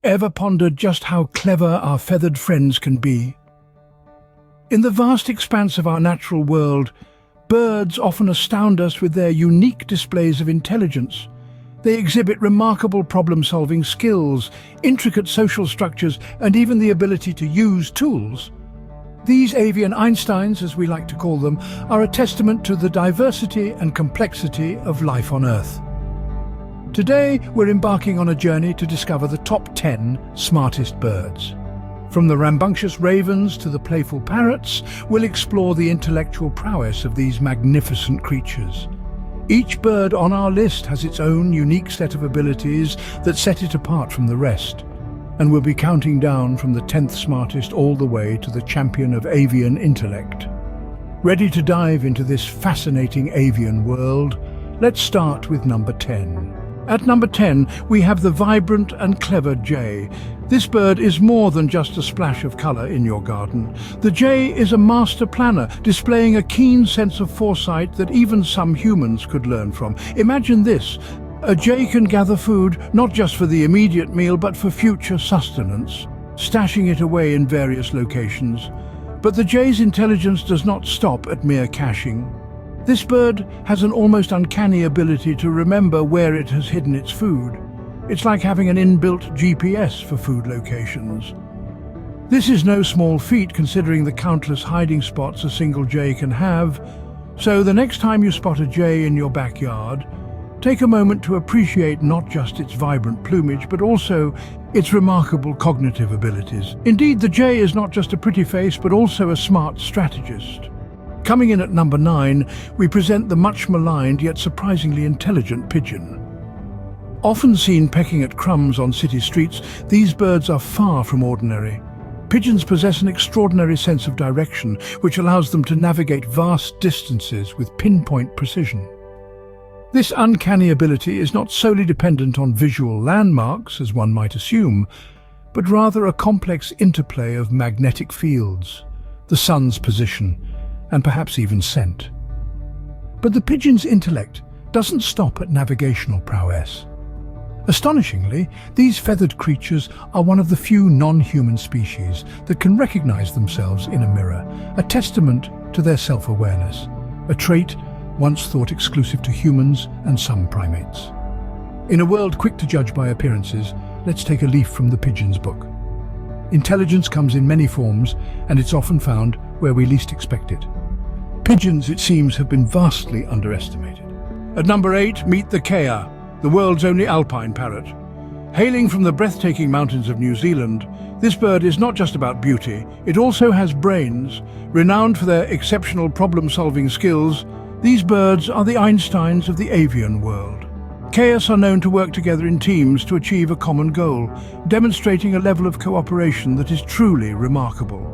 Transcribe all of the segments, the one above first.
Ever pondered just how clever our feathered friends can be? In the vast expanse of our natural world, birds often astound us with their unique displays of intelligence. They exhibit remarkable problem-solving skills, intricate social structures, and even the ability to use tools. These avian Einsteins, as we like to call them, are a testament to the diversity and complexity of life on Earth. Today, we're embarking on a journey to discover the top 10 smartest birds. From the rambunctious ravens to the playful parrots, we'll explore the intellectual prowess of these magnificent creatures. Each bird on our list has its own unique set of abilities that set it apart from the rest. And we'll be counting down from the 10th smartest all the way to the champion of avian intellect. Ready to dive into this fascinating avian world? Let's start with number 10. At number 10, we have the vibrant and clever jay. This bird is more than just a splash of colour in your garden. The jay is a master planner, displaying a keen sense of foresight that even some humans could learn from. Imagine this: a jay can gather food not just for the immediate meal but for future sustenance, stashing it away in various locations. But the jay's intelligence does not stop at mere caching. This bird has an almost uncanny ability to remember where it has hidden its food. It's like having an inbuilt GPS for food locations. This is no small feat considering the countless hiding spots a single jay can have. So the next time you spot a jay in your backyard, take a moment to appreciate not just its vibrant plumage but also its remarkable cognitive abilities. Indeed, the jay is not just a pretty face but also a smart strategist. Coming in at number 9, we present the much-maligned yet surprisingly intelligent pigeon. Often seen pecking at crumbs on city streets, these birds are far from ordinary. Pigeons possess an extraordinary sense of direction, which allows them to navigate vast distances with pinpoint precision. This uncanny ability is not solely dependent on visual landmarks, as one might assume, but rather a complex interplay of magnetic fields, the sun's position, and perhaps even scent. But the pigeon's intellect doesn't stop at navigational prowess. Astonishingly, these feathered creatures are one of the few non-human species that can recognize themselves in a mirror, a testament to their self-awareness, a trait once thought exclusive to humans and some primates. In a world quick to judge by appearances, let's take a leaf from the pigeon's book. Intelligence comes in many forms, and it's often found where we least expect it. Pigeons, it seems, have been vastly underestimated. At number 8, meet the kea, the world's only alpine parrot. Hailing from the breathtaking mountains of New Zealand, this bird is not just about beauty, it also has brains. Renowned for their exceptional problem-solving skills, these birds are the Einsteins of the avian world. Keas are known to work together in teams to achieve a common goal, demonstrating a level of cooperation that is truly remarkable.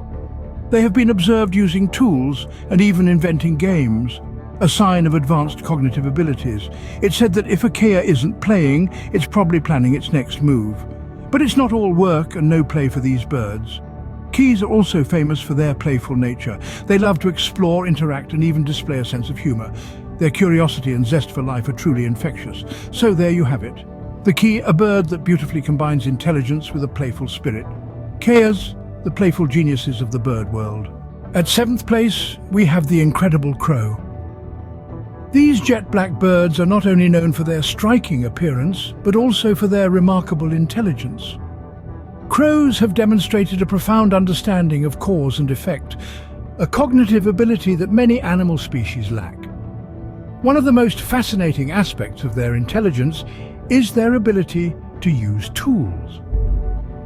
They have been observed using tools and even inventing games, a sign of advanced cognitive abilities. It's said that if a kea isn't playing, it's probably planning its next move. But it's not all work and no play for these birds. Keas are also famous for their playful nature. They love to explore, interact, and even display a sense of humor. Their curiosity and zest for life are truly infectious. So there you have it. The kea, a bird that beautifully combines intelligence with a playful spirit. Keas, the playful geniuses of the bird world. At 7th place, we have the incredible crow. These jet-black birds are not only known for their striking appearance, but also for their remarkable intelligence. Crows have demonstrated a profound understanding of cause and effect, a cognitive ability that many animal species lack. One of the most fascinating aspects of their intelligence is their ability to use tools.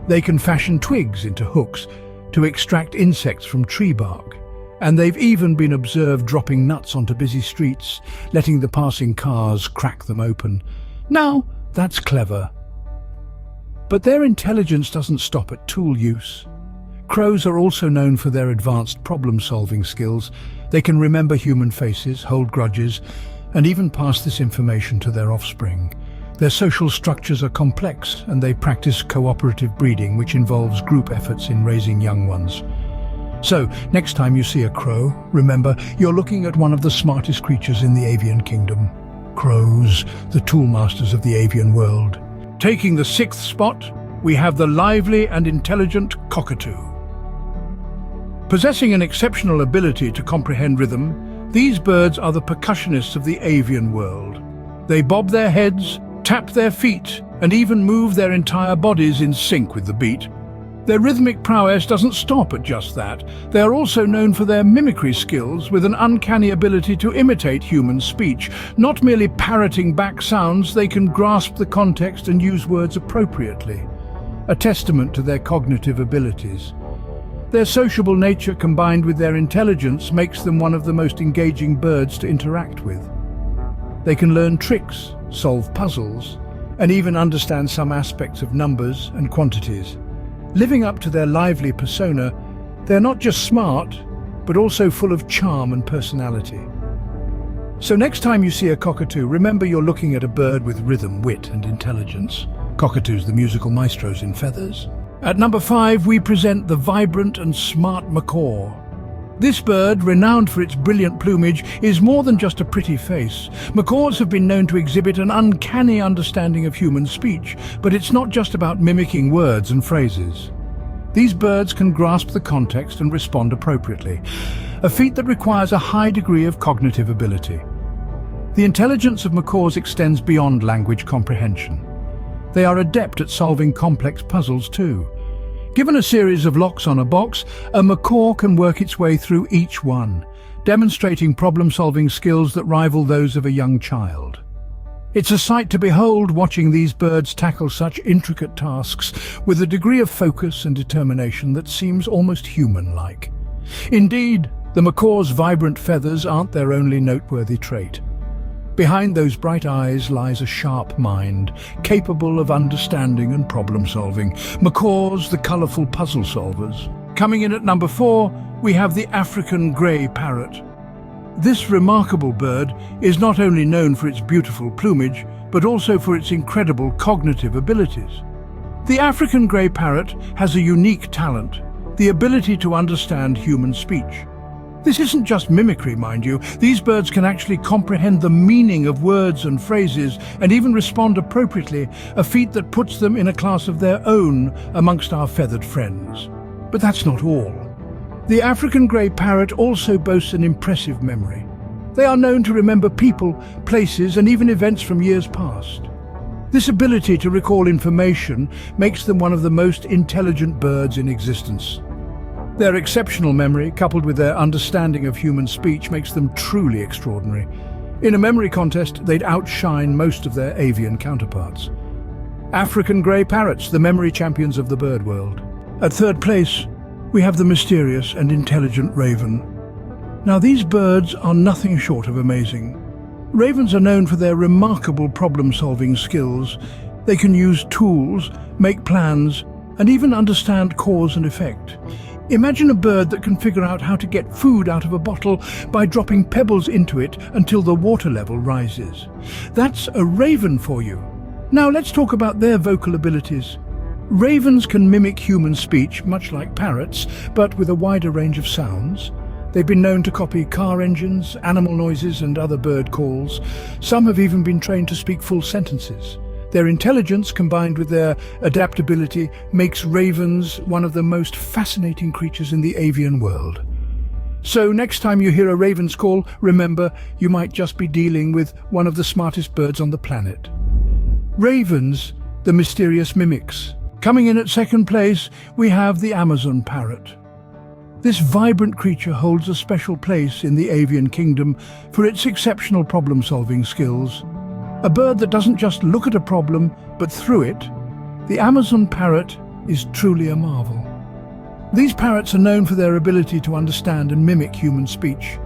They can fashion twigs into hooks to extract insects from tree bark, and they've even been observed dropping nuts onto busy streets, letting the passing cars crack them open. Now, that's clever. But their intelligence doesn't stop at tool use. Crows are also known for their advanced problem-solving skills. They can remember human faces, hold grudges, and even pass this information to their offspring. Their social structures are complex, and they practice cooperative breeding, which involves group efforts in raising young ones. So, next time you see a crow, remember, you're looking at one of the smartest creatures in the avian kingdom. Crows, the toolmasters of the avian world. Taking the 6th spot, we have the lively and intelligent cockatoo. Possessing an exceptional ability to comprehend rhythm, these birds are the percussionists of the avian world. They bob their heads, tap their feet, and even move their entire bodies in sync with the beat. Their rhythmic prowess doesn't stop at just that. They are also known for their mimicry skills, with an uncanny ability to imitate human speech. Not merely parroting back sounds, they can grasp the context and use words appropriately, a testament to their cognitive abilities. Their sociable nature combined with their intelligence makes them one of the most engaging birds to interact with. They can learn tricks, solve puzzles, and even understand some aspects of numbers and quantities. Living up to their lively persona, they're not just smart, but also full of charm and personality. So next time you see a cockatoo, remember you're looking at a bird with rhythm, wit, and intelligence. Cockatoos, the musical maestros in feathers. At number 5, we present the vibrant and smart macaw. This bird, renowned for its brilliant plumage, is more than just a pretty face. Macaws have been known to exhibit an uncanny understanding of human speech, but it's not just about mimicking words and phrases. These birds can grasp the context and respond appropriately, a feat that requires a high degree of cognitive ability. The intelligence of macaws extends beyond language comprehension. They are adept at solving complex puzzles too. Given a series of locks on a box, a macaw can work its way through each one, demonstrating problem-solving skills that rival those of a young child. It's a sight to behold, watching these birds tackle such intricate tasks with a degree of focus and determination that seems almost human-like. Indeed, the macaw's vibrant feathers aren't their only noteworthy trait. Behind those bright eyes lies a sharp mind, capable of understanding and problem-solving. Macaws, the colourful puzzle solvers. Coming in at number 4, we have the African grey parrot. This remarkable bird is not only known for its beautiful plumage, but also for its incredible cognitive abilities. The African grey parrot has a unique talent, the ability to understand human speech. This isn't just mimicry, mind you. These birds can actually comprehend the meaning of words and phrases and even respond appropriately, a feat that puts them in a class of their own amongst our feathered friends. But that's not all. The African grey parrot also boasts an impressive memory. They are known to remember people, places, and even events from years past. This ability to recall information makes them one of the most intelligent birds in existence. Their exceptional memory, coupled with their understanding of human speech, makes them truly extraordinary. In a memory contest, they'd outshine most of their avian counterparts. African grey parrots, the memory champions of the bird world. At third place, we have the mysterious and intelligent raven. Now, these birds are nothing short of amazing. Ravens are known for their remarkable problem-solving skills. They can use tools, make plans, and even understand cause and effect. Imagine a bird that can figure out how to get food out of a bottle by dropping pebbles into it until the water level rises. That's a raven for you. Now let's talk about their vocal abilities. Ravens can mimic human speech, much like parrots, but with a wider range of sounds. They've been known to copy car engines, animal noises, and other bird calls. Some have even been trained to speak full sentences. Their intelligence, combined with their adaptability, makes ravens one of the most fascinating creatures in the avian world. So next time you hear a raven's call, remember you might just be dealing with one of the smartest birds on the planet. Ravens, the mysterious mimics. Coming in at second place, we have the Amazon parrot. This vibrant creature holds a special place in the avian kingdom for its exceptional problem-solving skills. A bird that doesn't just look at a problem, but through it, the Amazon parrot is truly a marvel. These parrots are known for their ability to understand and mimic human speech.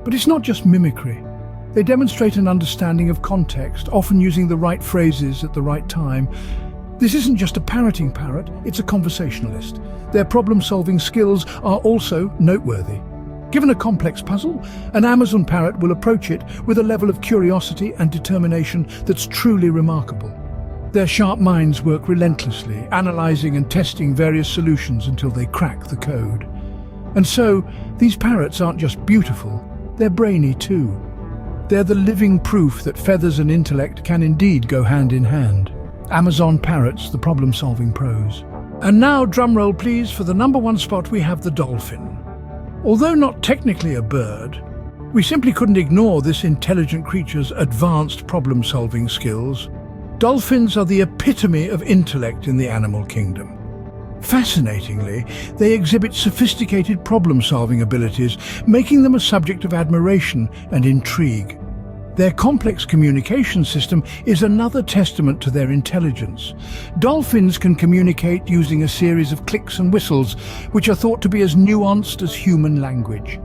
But it's not just mimicry. They demonstrate an understanding of context, often using the right phrases at the right time. This isn't just a parroting parrot, it's a conversationalist. Their problem-solving skills are also noteworthy. Given a complex puzzle, an Amazon parrot will approach it with a level of curiosity and determination that's truly remarkable. Their sharp minds work relentlessly, analyzing and testing various solutions until they crack the code. And so, these parrots aren't just beautiful, they're brainy too. They're the living proof that feathers and intellect can indeed go hand in hand. Amazon parrots, the problem-solving pros. And now, drumroll please, for the number one spot we have the dolphin. Although not technically a bird, we simply couldn't ignore this intelligent creature's advanced problem-solving skills. Dolphins are the epitome of intellect in the animal kingdom. Fascinatingly, they exhibit sophisticated problem-solving abilities, making them a subject of admiration and intrigue. Their complex communication system is another testament to their intelligence. Dolphins can communicate using a series of clicks and whistles, which are thought to be as nuanced as human language.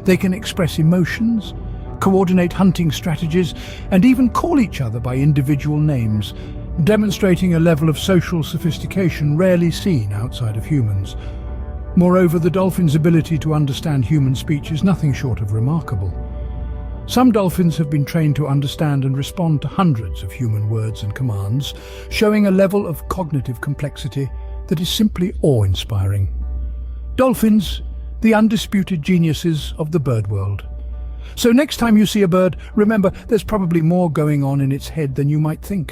They can express emotions, coordinate hunting strategies, and even call each other by individual names, demonstrating a level of social sophistication rarely seen outside of humans. Moreover, the dolphin's ability to understand human speech is nothing short of remarkable. Some dolphins have been trained to understand and respond to hundreds of human words and commands, showing a level of cognitive complexity that is simply awe-inspiring. Dolphins, the undisputed geniuses of the bird world. So next time you see a bird, remember there's probably more going on in its head than you might think.